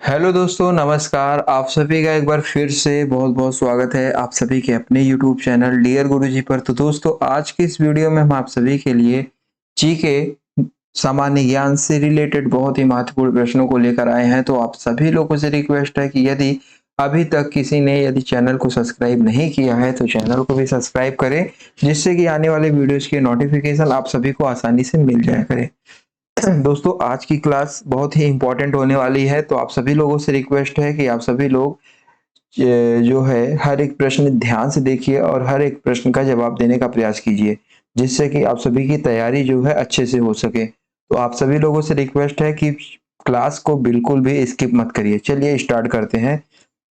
Hello दोस्तों, नमस्कार। आप सभी का एक बार फिर से बहुत बहुत स्वागत है आप सभी के अपने यूट्यूब चैनल डियर गुरुजी पर। तो दोस्तों, आज की इस वीडियो में हम आप सभी के लिए जी के सामान्य ज्ञान से रिलेटेड बहुत ही महत्वपूर्ण प्रश्नों को लेकर आए हैं। तो आप सभी लोगों से रिक्वेस्ट है कि यदि अभी तक किसी ने यदि चैनल को सब्सक्राइब नहीं किया है तो चैनल को भी सब्सक्राइब करें, जिससे कि आने वाले वीडियोस के नोटिफिकेशन आप सभी को आसानी से मिल जाया करें। दोस्तों, आज की क्लास बहुत ही इम्पोर्टेंट होने वाली है, तो आप सभी लोगों से रिक्वेस्ट है कि आप सभी लोग जो है हर एक प्रश्न ध्यान से देखिए और हर एक प्रश्न का जवाब देने का प्रयास कीजिए, जिससे कि आप सभी की तैयारी जो है अच्छे से हो सके। तो आप सभी लोगों से रिक्वेस्ट है कि क्लास को बिल्कुल भी स्किप मत करिए। चलिए स्टार्ट करते हैं।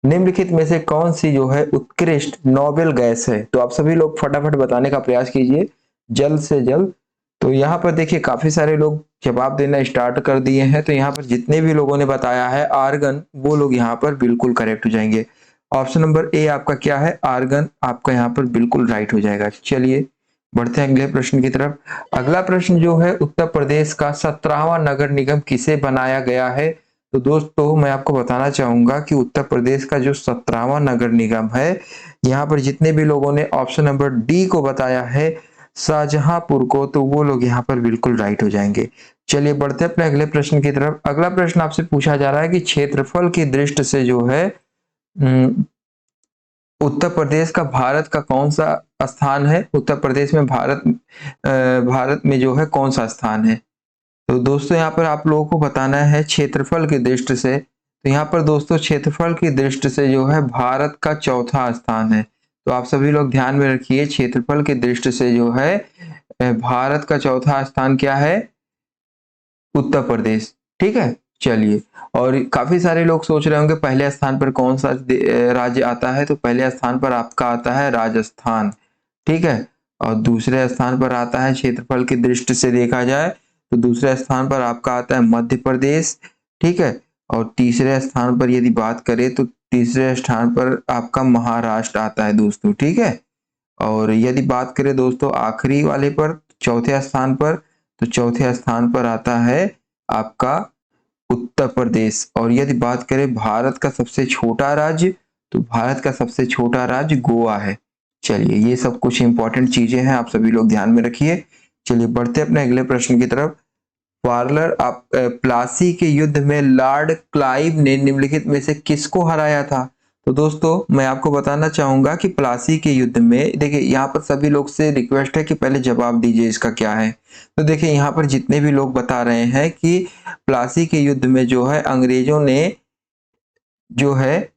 निम्नलिखित में से कौन सी जो है उत्कृष्ट नोबेल गैस है? तो आप सभी लोग फटाफट बताने का प्रयास कीजिए, जल्द से जल्द। तो यहाँ पर देखिए काफी सारे लोग जवाब देना स्टार्ट कर दिए हैं। तो यहाँ पर जितने भी लोगों ने बताया है आर्गन, वो लोग यहाँ पर बिल्कुल करेक्ट हो जाएंगे। ऑप्शन नंबर ए आपका क्या है? आर्गन आपका यहाँ पर बिल्कुल राइट हो जाएगा। चलिए बढ़ते हैं अगले प्रश्न की तरफ। अगला प्रश्न जो है, उत्तर प्रदेश का 17वां नगर निगम किसे बनाया गया है? तो दोस्तों, मैं आपको बताना चाहूंगा कि उत्तर प्रदेश का जो 17वां नगर निगम है, यहाँ पर जितने भी लोगों ने ऑप्शन नंबर डी को बताया है, शाहजहांपुर को, तो वो लोग यहाँ पर बिल्कुल राइट हो जाएंगे। चलिए बढ़ते हैं अपने अगले प्रश्न की तरफ। अगला प्रश्न आपसे पूछा जा रहा है कि क्षेत्रफल की दृष्टि से जो है अम, उत्तर प्रदेश का भारत का कौन सा स्थान है? उत्तर प्रदेश में भारत में जो है कौन सा स्थान है? तो दोस्तों, यहाँ पर आप लोगों को बताना है क्षेत्रफल की दृष्टि से। तो यहाँ पर दोस्तों क्षेत्रफल की दृष्टि से जो है भारत का चौथा स्थान है। तो आप सभी लोग ध्यान में रखिए, क्षेत्रफल की दृष्टि से जो है भारत का चौथा स्थान क्या है? उत्तर प्रदेश। ठीक है। चलिए, और काफी सारे लोग सोच रहे होंगे पहले स्थान पर कौन सा राज्य आता है? तो पहले स्थान पर आपका आता है राजस्थान। ठीक है। और दूसरे स्थान पर आता है, क्षेत्रफल की दृष्टि से देखा जाए तो दूसरे स्थान पर आपका आता है मध्य प्रदेश। ठीक है। और तीसरे स्थान पर यदि बात करें तो तीसरे स्थान पर आपका महाराष्ट्र आता है दोस्तों। ठीक है। और यदि बात करें दोस्तों आखिरी वाले पर, चौथे स्थान पर, तो चौथे स्थान पर आता है आपका उत्तर प्रदेश। और यदि बात करें भारत का सबसे छोटा राज्य, तो भारत का सबसे छोटा राज्य गोवा है। चलिए, ये सब कुछ इंपॉर्टेंट चीजें हैं, आप सभी लोग ध्यान में रखिए। चलिए बढ़ते हैं अपने अगले प्रश्न की तरफ। प्लासी के युद्ध में लॉर्ड क्लाइव ने निम्नलिखित में से किसको हराया था? तो दोस्तों, मैं आपको बताना चाहूंगा कि प्लासी के युद्ध में, देखिए यहाँ पर सभी लोग से रिक्वेस्ट है कि पहले जवाब दीजिए इसका क्या है। तो देखिए यहाँ पर जितने भी लोग बता रहे हैं कि प्लासी के युद्ध में जो है अंग्रेजों ने जो है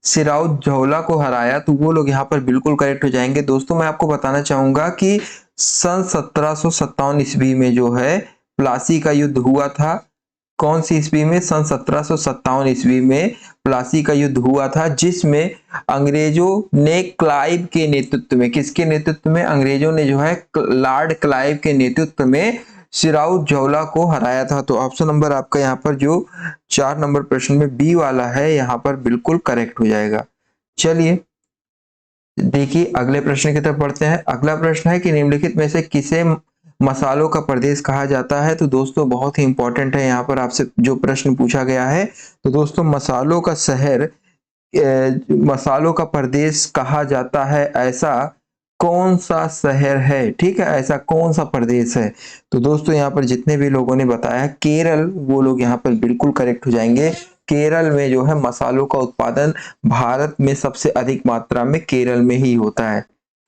सिराउत जौला को हराया, तो वो लोग यहाँ पर बिल्कुल करेक्ट हो जाएंगे। दोस्तों, मैं आपको बताना चाहूंगा कि सन 1757 ईस्वी में जो है प्लासी का युद्ध हुआ था। कौन सी ईस्वी में? सन 1757 ईस्वी में प्लासी का युद्ध हुआ था, जिसमें अंग्रेजों ने क्लाइव के नेतृत्व में, किसके नेतृत्व में? अंग्रेजों ने जो है लॉर्ड क्लाइव के नेतृत्व में सिराउत जौला को हराया था। तो ऑप्शन नंबर आपका यहाँ पर जो 4 नंबर प्रश्न में बी वाला है, यहाँ पर बिल्कुल करेक्ट हो जाएगा। चलिए देखिए अगले प्रश्न की तरफ बढ़ते हैं। अगला प्रश्न है कि निम्नलिखित में से किसे मसालों का प्रदेश कहा जाता है? तो दोस्तों बहुत ही इंपॉर्टेंट है यहाँ पर आपसे जो प्रश्न पूछा गया है। तो दोस्तों, मसालों का शहर, मसालों का प्रदेश कहा जाता है, ऐसा कौन सा शहर है? ठीक है, ऐसा कौन सा प्रदेश है? तो दोस्तों, यहाँ पर जितने भी लोगों ने बताया केरल, वो लोग यहाँ पर बिल्कुल करेक्ट हो जाएंगे। केरल में जो है मसालों का उत्पादन भारत में सबसे अधिक मात्रा में केरल में ही होता है।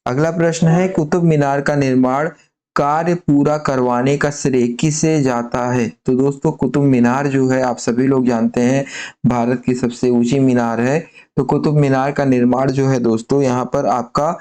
अगला प्रश्न है, कुतुब मीनार का निर्माण कार्य पूरा करवाने का श्रेय किसे जाता है? तो दोस्तों, कुतुब मीनार जो है आप सभी लोग जानते हैं भारत की सबसे ऊंची मीनार है। तो कुतुब मीनार का निर्माण जो है दोस्तों, यहाँ पर आपका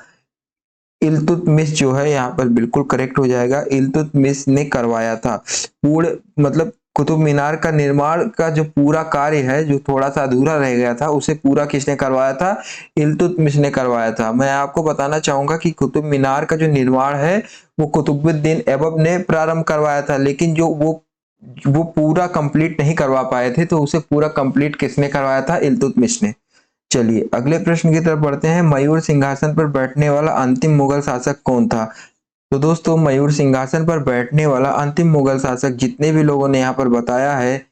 इल्तुतमिश जो है यहाँ पर बिल्कुल करेक्ट हो जाएगा। इल्तुतमिश ने करवाया था। पूर्ण मतलब कुतुब मीनार का निर्माण का जो पूरा कार्य है, जो थोड़ा सा अधूरा रह गया था, उसे पूरा किसने करवाया था? इल्तुतमिश ने करवाया था। मैं आपको बताना चाहूंगा कि कुतुब मीनार का जो निर्माण है वो कुतुबुद्दीन ऐबक ने प्रारंभ करवाया था, लेकिन जो वो पूरा कंप्लीट नहीं करवा पाए थे, तो उसे पूरा कंप्लीट किसने करवाया था? इल्तुतमिश ने। चलिए अगले प्रश्न की तरफ बढ़ते हैं। मयूर सिंहासन पर बैठने वाला अंतिम मुगल शासक कौन था? तो दोस्तों, मयूर सिंहासन पर बैठने वाला अंतिम मुगल शासक जितने भी लोगों ने यहाँ पर बताया है,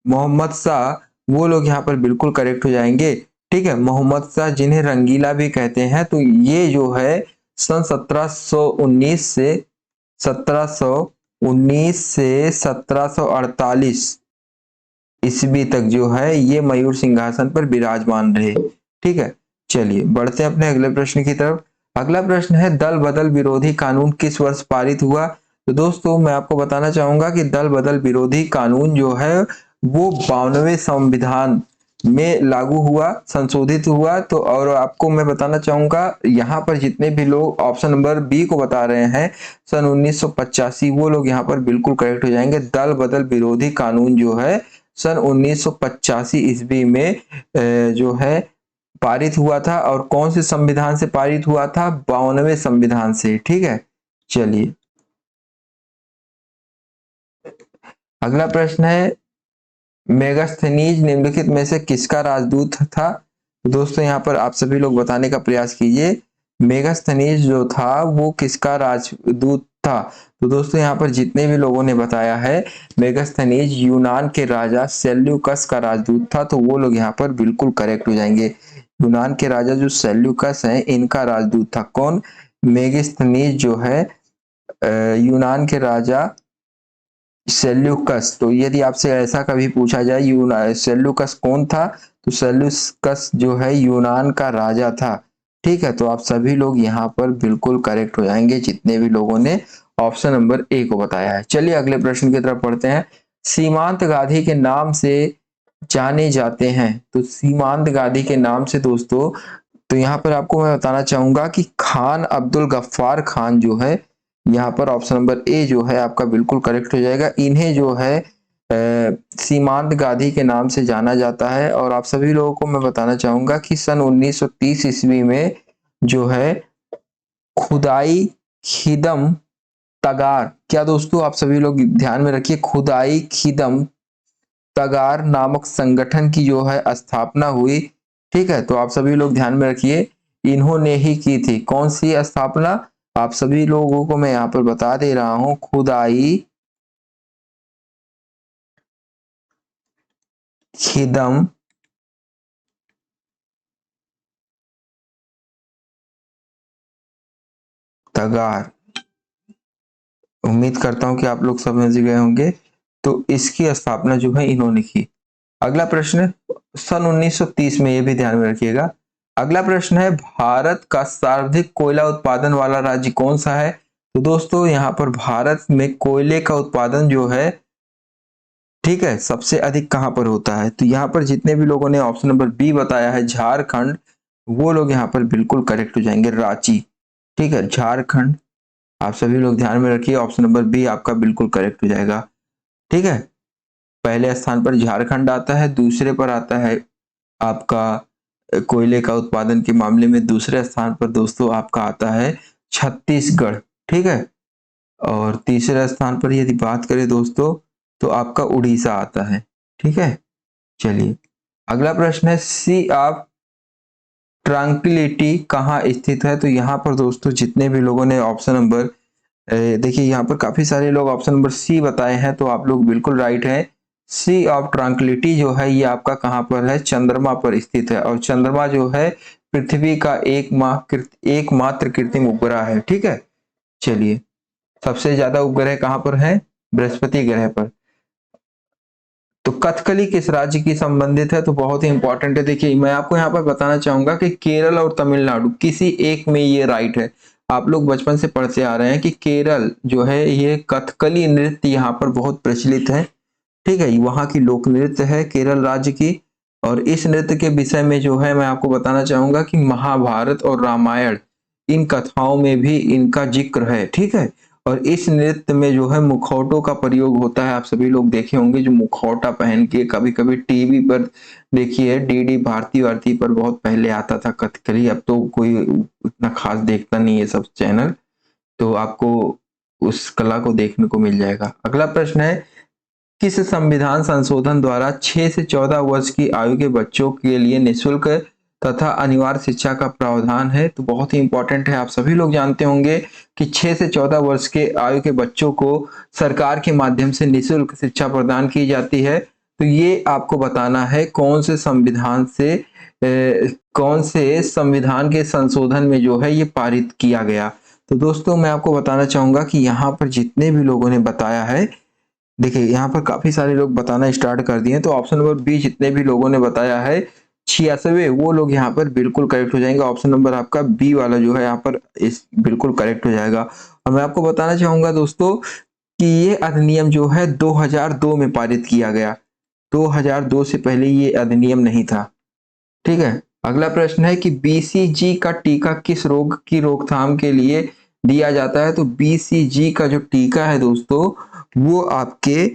मोहम्मद शाह वो लोग यहाँ पर बिल्कुल करेक्ट हो जाएंगे। ठीक है, मोहम्मद शाह जिन्हें रंगीला भी कहते हैं, तो ये जो है सन 1719 से 1748 ईस्वी तक जो है ये मयूर सिंहासन पर विराजमान रहे। ठीक है, चलिए बढ़ते हैं अपने अगले प्रश्न की तरफ। अगला प्रश्न है, दल बदल विरोधी कानून किस वर्ष पारित हुआ? तो दोस्तों मैं आपको बताना चाहूंगा कि दल बदल विरोधी कानून जो है वो 92वें संविधान में लागू हुआ, संशोधित हुआ। तो और आपको मैं बताना चाहूंगा यहाँ पर जितने भी लोग ऑप्शन नंबर बी को बता रहे हैं सन 1985, वो लोग यहाँ पर बिल्कुल करेक्ट हो जाएंगे। दल बदल विरोधी कानून जो है सन 1985 ईस्वी में जो है पारित हुआ था। और कौन से संविधान से पारित हुआ था? 92वें संविधान से। ठीक है, चलिए अगला प्रश्न है, मेगास्थनीज निम्नलिखित में से किसका राजदूत था? दोस्तों यहाँ पर आप सभी लोग बताने का प्रयास कीजिए, मेगास्थनीज जो था वो किसका राजदूत था? तो दोस्तों यहाँ पर जितने भी लोगों ने बताया है मेगास्थनीज यूनान के राजा सेल्यूकस का राजदूत था, तो वो लोग यहाँ पर बिल्कुल करेक्ट हो जाएंगे। यूनान के राजा जो सेल्यूकस हैं इनका राजदूत था कौन? मेगास्थनीज जो है यूनान के राजा सेल्यूकस। तो यदि आपसे ऐसा कभी पूछा जाए सेल्यूकस कौन था, तो सेल्यूकस जो है यूनान का राजा था। ठीक है, तो आप सभी लोग यहाँ पर बिल्कुल करेक्ट हो जाएंगे जितने भी लोगों ने ऑप्शन नंबर ए को बताया है। चलिए अगले प्रश्न की तरफ पढ़ते हैं। सीमांत गांधी के नाम से जाने जाते हैं, तो सीमांत गांधी के नाम से दोस्तों, तो यहाँ पर आपको मैं बताना चाहूंगा कि खान अब्दुल गफ्फार खान जो है, यहाँ पर ऑप्शन नंबर ए जो है आपका बिल्कुल करेक्ट हो जाएगा। इन्हें जो है सीमांत गांधी के नाम से जाना जाता है। और आप सभी लोगों को मैं बताना चाहूंगा कि सन 1930 ईस्वी में जो है खुदाई खिदम तगार, क्या दोस्तों आप सभी लोग ध्यान में रखिए, खुदाई खिदम तगार नामक संगठन की जो है स्थापना हुई। ठीक है, तो आप सभी लोग ध्यान में रखिए, इन्होंने ही की थी। कौन सी स्थापना? आप सभी लोगों को मैं यहाँ पर बता दे रहा हूं, खुदाई खिदम तगार। उम्मीद करता हूं कि आप लोग समझ गए होंगे। तो इसकी स्थापना जो है इन्होंने की। अगला प्रश्न, सन 1930 में, ये भी ध्यान में रखिएगा। अगला प्रश्न है, भारत का सर्वाधिक कोयला उत्पादन वाला राज्य कौन सा है? तो दोस्तों यहाँ पर भारत में कोयले का उत्पादन जो है, ठीक है, सबसे अधिक कहां पर होता है? तो यहाँ पर जितने भी लोगों ने ऑप्शन नंबर बी बताया है झारखंड, वो लोग यहाँ पर बिल्कुल करेक्ट हो जाएंगे, रांची। ठीक है, झारखंड। आप सभी लोग ध्यान में रखिए, ऑप्शन नंबर बी आपका बिल्कुल करेक्ट हो जाएगा। ठीक है, पहले स्थान पर झारखंड आता है, दूसरे पर आता है आपका कोयले का उत्पादन के मामले में दूसरे स्थान पर दोस्तों आपका आता है छत्तीसगढ़। ठीक है, और तीसरे स्थान पर यदि बात करें दोस्तों तो आपका उड़ीसा आता है। ठीक है, चलिए अगला प्रश्न है, सी ऑफ ट्रैंक्विलिटी कहाँ स्थित है? तो यहाँ पर दोस्तों जितने भी लोगों ने ऑप्शन नंबर, देखिए यहाँ पर काफी सारे लोग ऑप्शन नंबर सी बताए हैं, तो आप लोग बिल्कुल राइट है। सी ऑफ ट्रैंक्विलिटी जो है ये आपका कहाँ पर है? चंद्रमा पर स्थित है। और चंद्रमा जो है पृथ्वी का एकमात्र कृत्रिम उपग्रह है। ठीक है, चलिए सबसे ज्यादा उपग्रह कहाँ पर है? बृहस्पति ग्रह पर। तो कथकली किस राज्य की संबंधित है? तो बहुत ही इंपॉर्टेंट है। देखिए मैं आपको यहाँ पर बताना चाहूंगा कि केरल और तमिलनाडु किसी एक में ये राइट है। आप लोग बचपन से पढ़ते आ रहे हैं कि केरल जो है ये कथकली नृत्य यहाँ पर बहुत प्रचलित है। ठीक है, वहाँ की लोक नृत्य है केरल राज्य की। और इस नृत्य के विषय में जो है मैं आपको बताना चाहूंगा कि महाभारत और रामायण इन कथाओं में भी इनका जिक्र है। ठीक है, और इस नृत्य में जो है मुखौटों का प्रयोग होता है। आप सभी लोग देखे होंगे जो मुखौटा पहन के कभी कभी टीवी पर, देखिए डीडी भारती वारती पर बहुत पहले आता था कथकली, अब तो कोई उतना खास देखता नहीं है सब चैनल, तो आपको उस कला को देखने को मिल जाएगा। अगला प्रश्न है, किस संविधान संशोधन द्वारा 6 से 14 वर्ष की आयु के बच्चों के लिए निःशुल्क तथा अनिवार्य शिक्षा का प्रावधान है? तो बहुत ही इंपॉर्टेंट है। आप सभी लोग जानते होंगे कि 6 से 14 वर्ष के आयु के बच्चों को सरकार के माध्यम से निःशुल्क शिक्षा प्रदान की जाती है। तो ये आपको बताना है कौन से संविधान के संशोधन में जो है ये पारित किया गया। तो दोस्तों मैं आपको बताना चाहूंगा कि यहाँ पर जितने भी लोगों ने बताया है, देखिए यहाँ पर काफी सारे लोग बताना स्टार्ट कर दिए, तो ऑप्शन नंबर बी जितने भी लोगों ने बताया है 86, वो लोग यहाँ पर बिल्कुल करेक्ट हो जाएंगे। ऑप्शन नंबर आपका बी वाला जो है यहाँ पर इस बिल्कुल करेक्ट हो जाएगा। और मैं आपको बताना चाहूंगा दोस्तों कि ये अधिनियम जो है 2002 में पारित किया गया। 2002 से पहले ये अधिनियम नहीं था। ठीक है, अगला प्रश्न है कि बीसीजी का टीका किस रोग की रोकथाम के लिए दिया जाता है। तो बीसीजी का जो टीका है दोस्तों वो आपके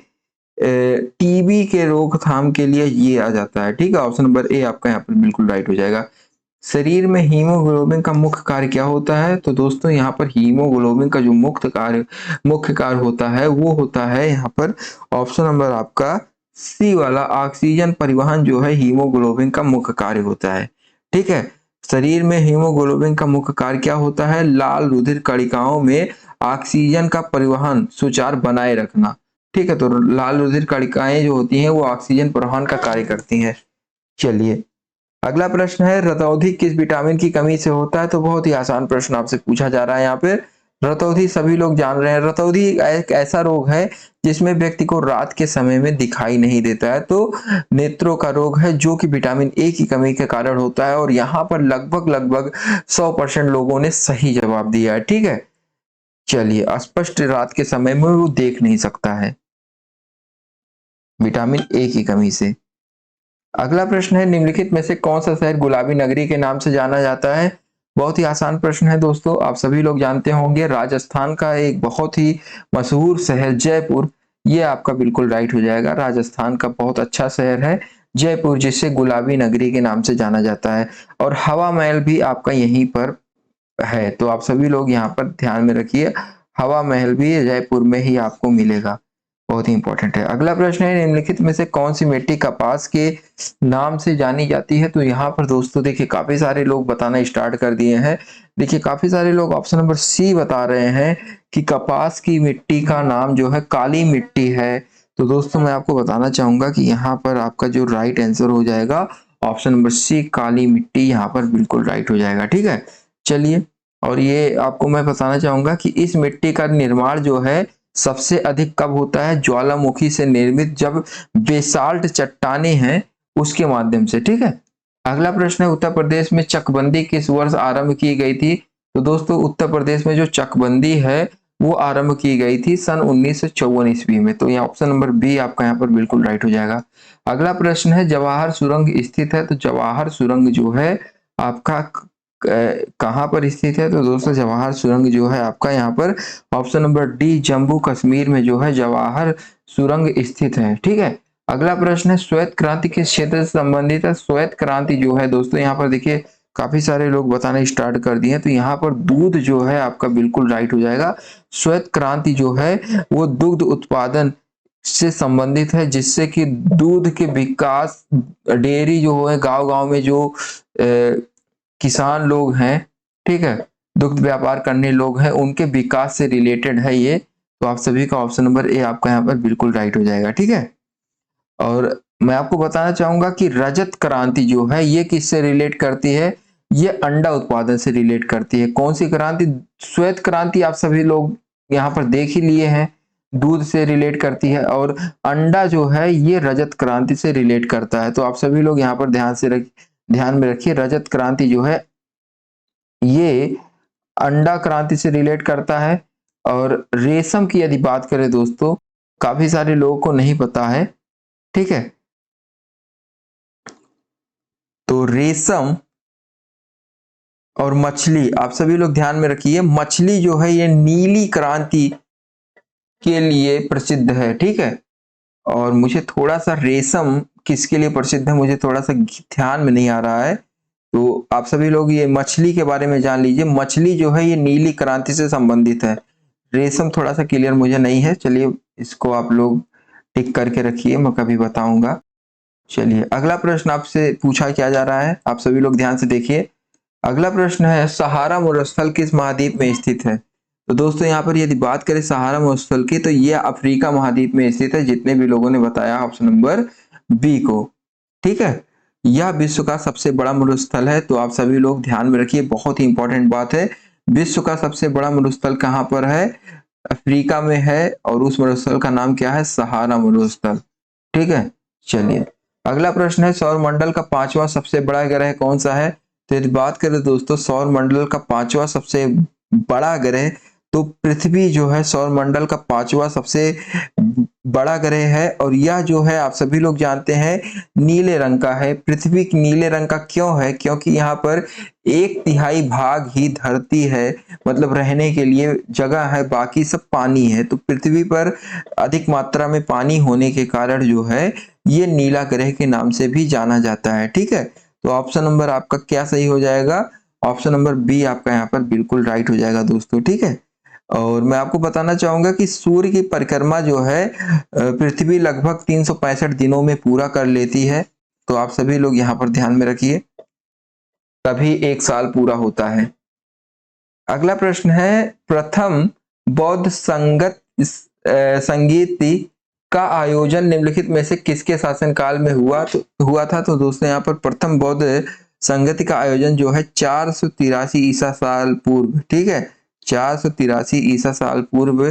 टीबी के रोकथाम के लिए ये आ जाता है। ठीक है, ऑप्शन नंबर ए आपका यहाँ पर बिल्कुल राइट हो जाएगा। शरीर में हीमोग्लोबिन का मुख्य कार्य क्या होता है। तो दोस्तों यहाँ पर हीमोग्लोबिन का जो मुख्य कार्य होता है वो होता है यहाँ पर ऑप्शन नंबर आपका सी वाला, ऑक्सीजन परिवहन जो है हीमोग्लोबिन का मुख्य कार्य होता है। ठीक है, शरीर में हीमोग्लोबिन का मुख्य कार्य क्या होता है, लाल रुधिर कणिकाओं में ऑक्सीजन का परिवहन सुचारू बनाए रखना। ठीक है, तो लाल रुधिर कणिकाएं जो होती हैं वो ऑक्सीजन परिवहन का कार्य करती हैं। चलिए अगला प्रश्न है, रतौंधी किस विटामिन की कमी से होता है। तो बहुत ही आसान प्रश्न आपसे पूछा जा रहा है यहाँ पे। रतौंधी सभी लोग जान रहे हैं। रतौंधी एक ऐसा रोग है जिसमें व्यक्ति को रात के समय में दिखाई नहीं देता है। तो नेत्रों का रोग है जो कि विटामिन ए की कमी के कारण होता है। और यहाँ पर लगभग 100% लोगों ने सही जवाब दिया है। ठीक है, चलिए स्पष्ट रात के समय में वो देख नहीं सकता है विटामिन ए की कमी से। अगला प्रश्न है, निम्नलिखित में से कौन सा शहर गुलाबी नगरी के नाम से जाना जाता है। बहुत ही आसान प्रश्न है दोस्तों, आप सभी लोग जानते होंगे। राजस्थान का एक बहुत ही मशहूर शहर जयपुर, ये आपका बिल्कुल राइट हो जाएगा। राजस्थान का बहुत अच्छा शहर है जयपुर, जिसे गुलाबी नगरी के नाम से जाना जाता है। और हवा महल भी आपका यहीं पर है, तो आप सभी लोग यहाँ पर ध्यान में रखिए, हवा महल भी जयपुर में ही आपको मिलेगा, बहुत ही इंपॉर्टेंट है। अगला प्रश्न है, निम्नलिखित में से कौन सी मिट्टी कपास के नाम से जानी जाती है। तो यहाँ पर दोस्तों देखिए काफी सारे लोग बताना स्टार्ट कर दिए हैं। देखिए काफी सारे लोग ऑप्शन नंबर सी बता रहे हैं कि कपास की मिट्टी का नाम जो है काली मिट्टी है। तो दोस्तों मैं आपको बताना चाहूंगा कि यहाँ पर आपका जो राइट आंसर हो जाएगा ऑप्शन नंबर सी, काली मिट्टी यहाँ पर बिल्कुल राइट हो जाएगा। ठीक है, चलिए और ये आपको मैं बताना चाहूंगा कि इस मिट्टी का निर्माण जो है सबसे अधिक कब होता है, ज्वालामुखी से निर्मित जब बेसाल्ट चट्टाने हैं उसके माध्यम से। ठीक है, अगला प्रश्न है, उत्तर प्रदेश में चकबंदी किस वर्ष आरंभ की गई थी। तो दोस्तों उत्तर प्रदेश में जो चकबंदी है वो आरंभ की गई थी सन 1954 ईस्वी में। तो यहाँ ऑप्शन नंबर बी आपका यहाँ पर बिल्कुल राइट हो जाएगा। अगला प्रश्न है, जवाहर सुरंग स्थित है। तो जवाहर सुरंग जो है आपका कहाँ पर स्थित है। तो दोस्तों जवाहर सुरंग जो है आपका यहाँ पर option number D, Jammu Kashmir में जो है जवाहर सुरंग स्थित है। ठीक है, अगला प्रश्न है, श्वेत क्रांति किस क्षेत्र से संबंधित है। श्वेत क्रांति जो है दोस्तों यहाँ पर देखिए काफी सारे लोग बताना स्टार्ट कर दिए हैं। तो यहाँ पर दूध जो है आपका बिल्कुल राइट हो जाएगा। श्वेत क्रांति जो है वो दुग्ध उत्पादन से संबंधित है, जिससे कि दूध के विकास, डेयरी जो है गांव गांव में जो किसान लोग हैं, ठीक है, दुग्ध व्यापार करने लोग हैं, उनके विकास से रिलेटेड है ये। तो आप सभी का ऑप्शन नंबर ए आपका यहाँ पर बिल्कुल राइट हो जाएगा। ठीक है, और मैं आपको बताना चाहूंगा कि रजत क्रांति जो है ये किससे रिलेट करती है, ये अंडा उत्पादन से रिलेट करती है। कौन सी क्रांति, श्वेत क्रांति आप सभी लोग यहाँ पर देख ही लिए हैं, दूध से रिलेट करती है, और अंडा जो है ये रजत क्रांति से रिलेट करता है। तो आप सभी लोग यहाँ पर ध्यान में रखिए, रजत क्रांति जो है ये अंडा क्रांति से रिलेट करता है। और रेशम की यदि बात करें दोस्तों, काफी सारे लोगों को नहीं पता है। ठीक है, तो रेशम और मछली आप सभी लोग ध्यान में रखिए, मछली जो है ये नीली क्रांति के लिए प्रसिद्ध है। ठीक है, और मुझे थोड़ा सा रेशम किसके लिए प्रसिद्ध है मुझे थोड़ा सा ध्यान में नहीं आ रहा है। तो आप सभी लोग ये मछली के बारे में जान लीजिए, मछली जो है ये नीली क्रांति से संबंधित है। रेशम थोड़ा सा क्लियर मुझे नहीं है, चलिए इसको आप लोग टिक करके रखिए, मैं कभी बताऊंगा। चलिए अगला प्रश्न आपसे पूछा क्या जा रहा है, आप सभी लोग ध्यान से देखिए। अगला प्रश्न है, सहारा मरुस्थल किस महाद्वीप में स्थित है। तो दोस्तों यहाँ पर यदि बात करें सहारा मरुस्थल की, तो ये अफ्रीका महाद्वीप में स्थित है, जितने भी लोगों ने बताया ऑप्शन नंबर बी को। ठीक है, यह विश्व का सबसे बड़ा मरुस्थल है, तो आप सभी लोग ध्यान में रखिए, बहुत ही इंपॉर्टेंट बात है। विश्व का सबसे बड़ा मरुस्थल कहाँ पर है? अफ्रीका में है, और उस मरुस्थल का नाम क्या है? सहारा मरुस्थल। ठीक है, चलिए अगला प्रश्न है, सौर मंडल का पांचवा सबसे बड़ा ग्रह कौन सा है? तो यदि बात करें दोस्तों सौर मंडल का पांचवा सबसे बड़ा ग्रह, तो पृथ्वी जो है सौर मंडल का पांचवा सबसे बड़ा ग्रह है, और यह जो है आप सभी लोग जानते हैं नीले रंग का है। पृथ्वी नीले रंग का क्यों है? क्योंकि यहाँ पर 1/3 भाग ही धरती है, मतलब रहने के लिए जगह है, बाकी सब पानी है। तो पृथ्वी पर अधिक मात्रा में पानी होने के कारण जो है ये नीला ग्रह के नाम से भी जाना जाता है। ठीक है, तो ऑप्शन नंबर आपका क्या सही हो जाएगा? ऑप्शन नंबर बी आपका यहाँ पर बिल्कुल राइट हो जाएगा दोस्तों। ठीक है, और मैं आपको बताना चाहूंगा कि सूर्य की परिक्रमा जो है पृथ्वी लगभग 365 दिनों में पूरा कर लेती है। तो आप सभी लोग यहाँ पर ध्यान में रखिए, तभी एक साल पूरा होता है। अगला प्रश्न है, प्रथम बौद्ध संगीत का आयोजन निम्नलिखित में से किसके शासनकाल में हुआ था? तो दोस्तों यहाँ पर प्रथम बौद्ध संगति का आयोजन जो है 483 ईसा साल पूर्व, ठीक है, 483 ईसा साल पूर्व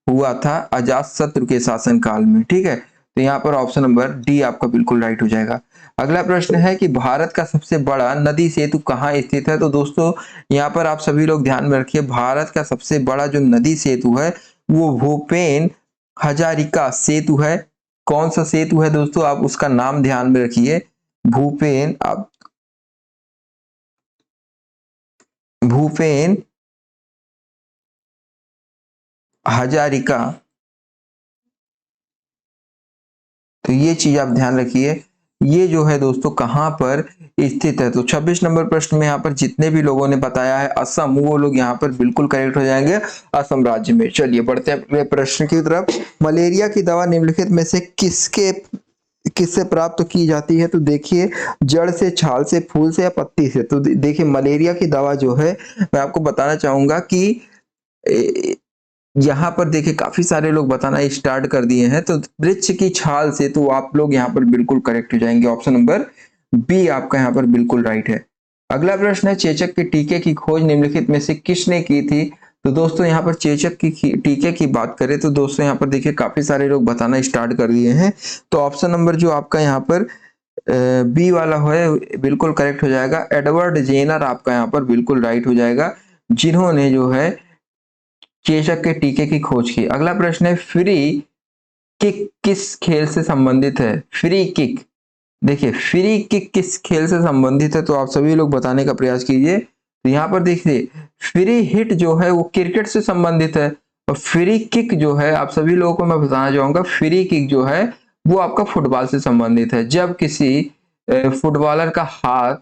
हुआ था अजातशत्रु के शासनकाल में। ठीक है, तो यहाँ पर ऑप्शन नंबर डी आपका बिल्कुल राइट हो जाएगा। अगला प्रश्न है कि भारत का सबसे बड़ा नदी सेतु कहाँ स्थित है? तो दोस्तों यहाँ पर आप सभी लोग ध्यान में रखिए, भारत का सबसे बड़ा जो नदी सेतु है वो भूपेन हजारिका सेतु है। कौन सा सेतु है दोस्तों? आप उसका नाम ध्यान में रखिए, भूपेन हजारिका। तो ये चीज आप ध्यान रखिए, ये जो है दोस्तों कहाँ पर स्थित है? तो 26 नंबर प्रश्न में यहाँ पर जितने भी लोगों ने बताया है असम, वो लोग यहाँ पर बिल्कुल करेक्ट हो जाएंगे, असम राज्य में। चलिए बढ़ते हैं अगले प्रश्न की तरफ। मलेरिया की दवा निम्नलिखित में से किससे प्राप्त की जाती है? तो देखिए, जड़ से, छाल से, फूल से या पत्ती से? तो देखिए मलेरिया की दवा जो है मैं आपको बताना चाहूंगा कि यहाँ पर देखिए काफी सारे लोग बताना स्टार्ट कर दिए हैं, तो वृक्ष की छाल से, तो आप लोग यहाँ पर बिल्कुल करेक्ट हो जाएंगे, ऑप्शन नंबर बी आपका यहाँ पर बिल्कुल राइट है। अगला प्रश्न है, चेचक के टीके की खोज निम्नलिखित में से किसने की थी? तो दोस्तों यहाँ पर चेचक की टीके की बात करें तो दोस्तों यहाँ पर देखिए काफी सारे लोग बताना स्टार्ट कर दिए हैं, तो ऑप्शन नंबर जो आपका यहाँ पर बी वाला है बिल्कुल करेक्ट हो जाएगा। एडवर्ड जेनर आपका यहाँ पर बिल्कुल राइट हो जाएगा, जिन्होंने जो है चेचक के टीके की खोज की। अगला प्रश्न है, फ्री किक किस खेल से संबंधित है? फ्री किक, देखिए फ्री किक किस खेल से संबंधित है? तो आप सभी लोग बताने का प्रयास कीजिए। तो यहाँ पर देखिए फ्री हिट जो है वो क्रिकेट से संबंधित है, और फ्री किक जो है आप सभी लोगों को मैं बताना चाहूंगा, फ्री किक जो है वो आपका फुटबॉल से संबंधित है। जब किसी फुटबॉलर का हाथ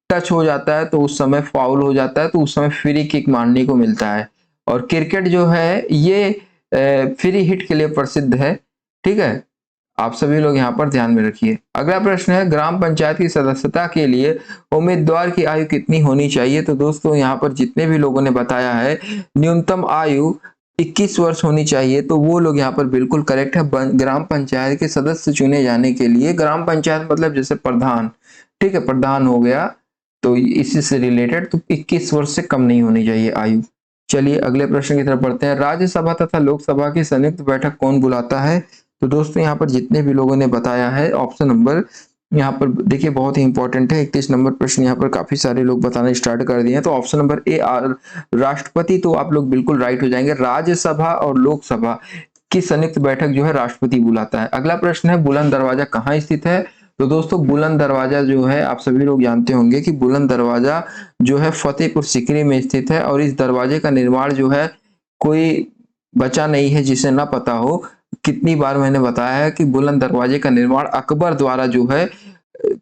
टच हो जाता है तो उस समय फाउल हो जाता है, तो उस समय फ्री किक मारने को मिलता है। और क्रिकेट जो है ये फ्री हिट के लिए प्रसिद्ध है। ठीक है, आप सभी लोग यहाँ पर ध्यान में रखिए। अगला प्रश्न है, ग्राम पंचायत की सदस्यता के लिए उम्मीदवार की आयु कितनी होनी चाहिए? तो दोस्तों यहाँ पर जितने भी लोगों ने बताया है न्यूनतम आयु 21 वर्ष होनी चाहिए, तो वो लोग यहाँ पर बिल्कुल करेक्ट है। ग्राम पंचायत के सदस्य चुने जाने के लिए, ग्राम पंचायत मतलब जैसे प्रधान, ठीक है, प्रधान हो गया, तो इसी से रिलेटेड, तो 21 वर्ष से कम नहीं होनी चाहिए आयु। चलिए अगले प्रश्न की तरफ बढ़ते हैं। राज्यसभा तथा लोकसभा की संयुक्त बैठक कौन बुलाता है? तो दोस्तों यहाँ पर जितने भी लोगों ने बताया है ऑप्शन नंबर यहाँ पर देखिए बहुत ही इंपॉर्टेंट है, 31 नंबर प्रश्न यहाँ पर काफी सारे लोग बताना स्टार्ट कर दिए हैं, तो ऑप्शन नंबर ए राष्ट्रपति, तो आप लोग बिल्कुल राइट हो जाएंगे। राज्यसभा और लोकसभा की संयुक्त बैठक जो है राष्ट्रपति बुलाता है। अगला प्रश्न है, बुलंद दरवाजा कहाँ स्थित है? तो दोस्तों बुलंद दरवाजा जो है आप सभी लोग जानते होंगे कि बुलंद दरवाजा जो है फतेहपुर सीकरी में स्थित है, और इस दरवाजे का निर्माण जो है कोई बचा नहीं है जिसे ना पता हो। कितनी बार मैंने बताया है कि बुलंद दरवाजे का निर्माण अकबर द्वारा जो है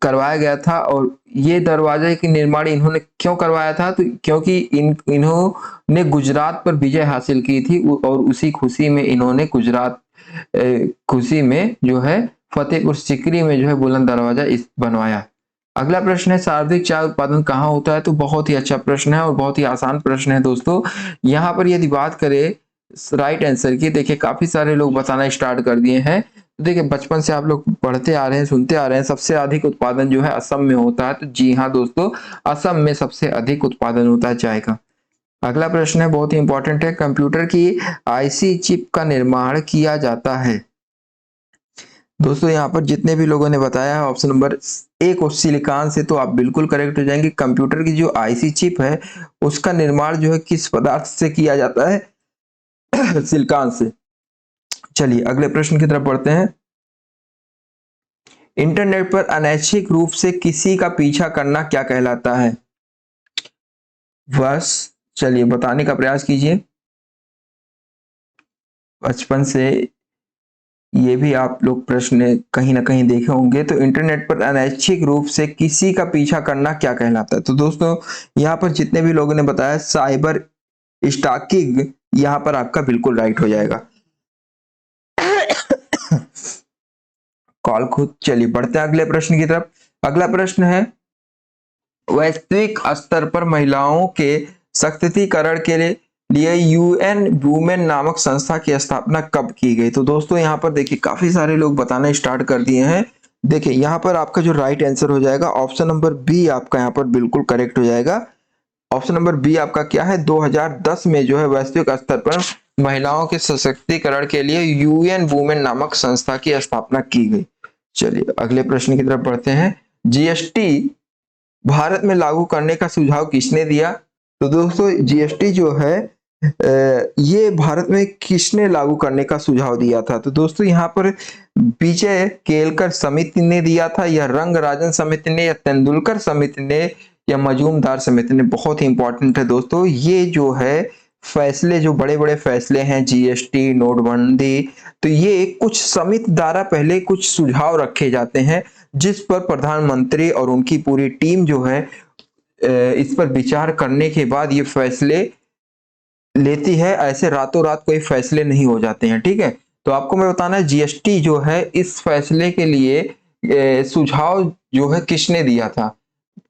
करवाया गया था, और ये दरवाजे की निर्माण इन्होंने क्यों करवाया था? तो क्योंकि इन्होंने गुजरात पर विजय हासिल की थी, और उसी खुशी में इन्होंने खुशी में जो है फतेहपुर सीकरी में जो है बुलंद दरवाजा बनवाया। अगला प्रश्न है, सर्वाधिक चाय उत्पादन कहाँ होता है? तो बहुत ही अच्छा प्रश्न है और बहुत ही आसान प्रश्न है दोस्तों। यहाँ पर यदि बात करें राइट आंसर की, देखिए काफी सारे लोग बताना स्टार्ट कर दिए हैं, देखिए बचपन से आप लोग पढ़ते आ रहे हैं, सुनते आ रहे हैं, सबसे अधिक उत्पादन जो है असम में होता है। तो जी हाँ दोस्तों, असम में सबसे अधिक उत्पादन होता है चाय का। अगला प्रश्न है, बहुत ही इंपॉर्टेंट है, कंप्यूटर की आईसी चिप का निर्माण किया जाता है। दोस्तों यहाँ पर जितने भी लोगों ने बताया है ऑप्शन नंबर ए को सिलिकॉन से, तो आप बिल्कुल करेक्ट हो जाएंगे। कंप्यूटर की जो आईसी चिप है उसका निर्माण जो है किस पदार्थ से किया जाता है? सिलिकॉन से। चलिए अगले प्रश्न की तरफ बढ़ते हैं। इंटरनेट पर अनैच्छिक रूप से किसी का पीछा करना क्या कहलाता है? बस चलिए बताने का प्रयास कीजिए। बचपन से ये भी आप लोग प्रश्न कहीं ना कहीं देखे होंगे। तो इंटरनेट पर अनैच्छिक रूप से किसी का पीछा करना क्या कहलाता है? तो दोस्तों यहाँ पर जितने भी लोगों ने बताया साइबर स्टॉकिंग, यहाँ पर आपका बिल्कुल राइट हो जाएगा। कॉल खुद। चलिए बढ़ते हैं अगले प्रश्न की तरफ। अगला प्रश्न है, वैश्विक स्तर पर महिलाओं के सशक्तिकरण के लिए यूएन वुमेन नामक संस्था की स्थापना कब की गई? तो दोस्तों यहाँ पर देखिए काफी सारे लोग बताना स्टार्ट कर दिए हैं। देखिए यहाँ पर आपका जो राइट आंसर हो जाएगा ऑप्शन नंबर बी आपका यहाँ पर बिल्कुल करेक्ट हो जाएगा। ऑप्शन नंबर बी आपका क्या है? 2010 में जो है वैश्विक स्तर पर महिलाओं के सशक्तिकरण के लिए यूएन वुमेन नामक संस्था की स्थापना की गई। चलिए अगले प्रश्न की तरफ बढ़ते हैं। जीएसटी भारत में लागू करने का सुझाव किसने दिया? तो दोस्तों जीएसटी जो है ये भारत में किसने लागू करने का सुझाव दिया था? तो दोस्तों यहाँ पर विजय केलकर समिति ने दिया था, या रंगराजन समिति ने, या तेंदुलकर समिति ने, या मजूमदार समिति ने? बहुत ही इंपॉर्टेंट है दोस्तों, ये जो है फैसले, जो बड़े बड़े फैसले हैं, जीएसटी, नोटबंदी, तो ये कुछ समिति द्वारा पहले कुछ सुझाव रखे जाते हैं जिस पर प्रधानमंत्री और उनकी पूरी टीम जो है इस पर विचार करने के बाद ये फैसले लेती है। ऐसे रातों रात कोई फैसले नहीं हो जाते हैं, ठीक है। तो आपको मैं बताना है जीएसटी जो है इस फैसले के लिए सुझाव जो है किसने दिया था,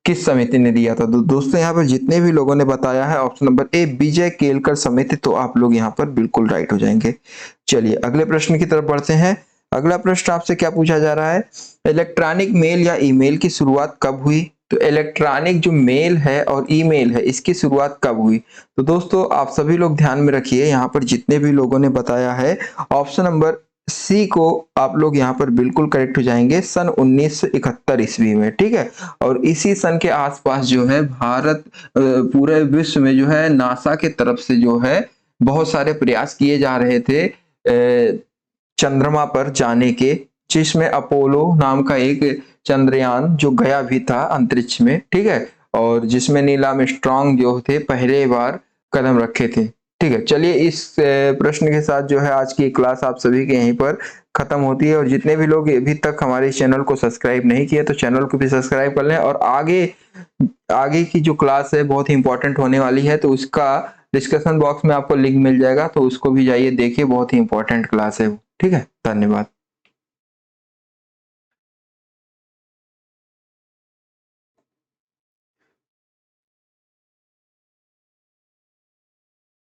किस समिति ने दिया था? तो दोस्तों यहाँ पर जितने भी लोगों ने बताया है ऑप्शन नंबर ए विजय केलकर समिति, तो आप लोग यहाँ पर बिल्कुल राइट हो जाएंगे। चलिए अगले प्रश्न की तरफ बढ़ते हैं। अगला प्रश्न आपसे क्या पूछा जा रहा है, इलेक्ट्रॉनिक मेल या ईमेल की शुरुआत कब हुई? तो इलेक्ट्रॉनिक जो मेल है और ईमेल है इसकी शुरुआत कब हुई? तो दोस्तों आप सभी लोग ध्यान में रखिए, यहाँ पर जितने भी लोगों ने बताया है ऑप्शन नंबर सी को आप लोग यहाँ पर बिल्कुल करेक्ट हो जाएंगे, सन 1971 ईस्वी में, ठीक है। और इसी सन के आसपास जो है भारत पूरे विश्व में जो है नासा के तरफ से जो है बहुत सारे प्रयास किए जा रहे थे चंद्रमा पर जाने के, जिसमें अपोलो नाम का एक चंद्रयान जो गया भी था अंतरिक्ष में, ठीक है, और जिसमें नील आर्मस्ट्रांग जो थे पहले बार कदम रखे थे, ठीक है। चलिए इस प्रश्न के साथ जो है आज की क्लास आप सभी के यहीं पर खत्म होती है। और जितने भी लोग अभी तक हमारे चैनल को सब्सक्राइब नहीं किए तो चैनल को भी सब्सक्राइब कर लें। और आगे आगे की जो क्लास है बहुत ही इंपॉर्टेंट होने वाली है, तो उसका डिस्क्रिप्शन बॉक्स में आपको लिंक मिल जाएगा, तो उसको भी जाइए देखिए, बहुत ही इंपॉर्टेंट क्लास है वो, ठीक है। धन्यवाद।